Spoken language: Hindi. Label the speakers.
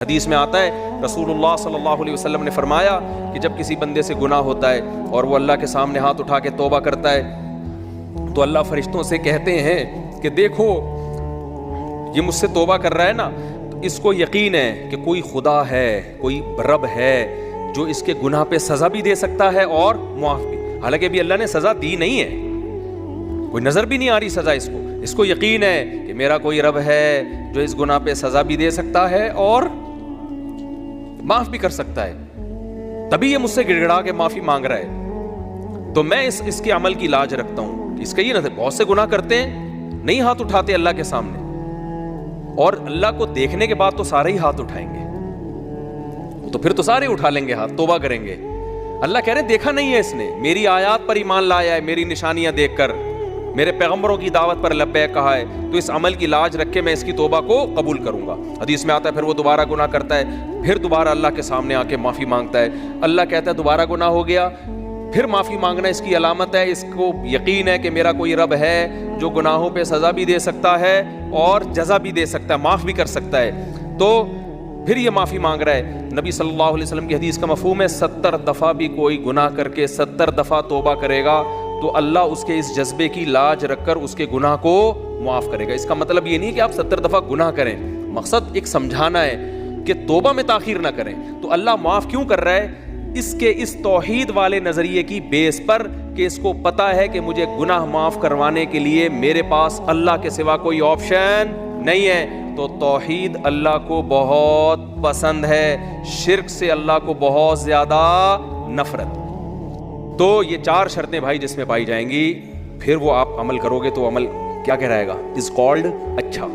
Speaker 1: हदीस में आता है रसूलुल्लाह सल्लल्लाहु अलैहि वसल्लम ने फरमाया कि जब किसी बंदे से गुनाह होता है और वो अल्लाह के सामने हाथ उठा के तौबा करता है तो अल्लाह फरिश्तों से कहते हैं कि देखो ये मुझसे तौबा कर रहा है ना, तो इसको यकीन है कि कोई खुदा है, कोई रब है जो इसके गुनाह पे सज़ा भी दे सकता है और मुआफ़ भी। हालांकि अभी अल्लाह ने सज़ा दी नहीं है, कोई नज़र भी नहीं आ रही सज़ा इसको यकीन है कि मेरा कोई रब है जो इस गुनाह पे सज़ा भी दे सकता है और माफ़ भी कर सकता है, तभी ये मुझसे गिड़गिड़ा के माफ़ी मांग रहा है। तो मैं इसके अमल की लाज रखता हूँ। इसका ये ना, बहुत से गुनाह करते हैं, नहीं हाथ उठाते अल्लाह के सामने, और अल्लाह को देखने के बाद तो सारे ही हाथ उठाएंगे, तो फिर तो सारे उठा लेंगे हाथ, तौबा करेंगे। अल्लाह कह रहे देखा नहीं है इसने, मेरी आयात पर ईमान लाया है, मेरी निशानियां देखकर, मेरे पैगंबरों की दावत पर लब्बैक कहा है, तो इस अमल की लाज रख के मैं इसकी तौबा को कबूल करूंगा। हदीस में आता है फिर वो दोबारा गुनाह करता है, फिर दोबारा अल्लाह के सामने आके माफ़ी मांगता है। अल्लाह कहता है दोबारा गुनाह हो गया, फिर माफ़ी मांगना इसकी अलामत है, इसको यकीन है कि मेरा कोई रब है जो गुनाहों पे सज़ा भी दे सकता है और जज़ा भी दे सकता है, माफ़ भी कर सकता है। तो फिर ये माफ़ी मांग रहा है। नबी सल्लल्लाहु अलैहि वसल्लम की हदीस का मफ़हूम है 70 दफ़ा भी कोई गुनाह करके 70 दफ़ा तौबा करेगा तो अल्लाह उसके इस जज्बे की लाज रखकर उसके गुनाह को मुआफ़ करेगा। इसका मतलब ये नहीं कि आप 70 दफ़ा गुनाह करें, मकसद एक समझाना है कि तौबा में ताख़ीर ना करें। तो अल्लाह माफ़ क्यों कर रहा है? इसके इस तौहीद वाले नज़रिए की बेस पर कि इसको पता है कि मुझे गुनाह माफ़ करवाने के लिए मेरे पास अल्लाह के सिवा कोई ऑप्शन नहीं है। तो तौहीद अल्लाह को बहुत पसंद है, शिर्क से अल्लाह को बहुत ज़्यादा नफरत। तो ये 4 शर्तें भाई जिसमें पाई जाएंगी, फिर वो आप अमल करोगे तो अमल क्या कहलाएगा? इज कॉल्ड अच्छा।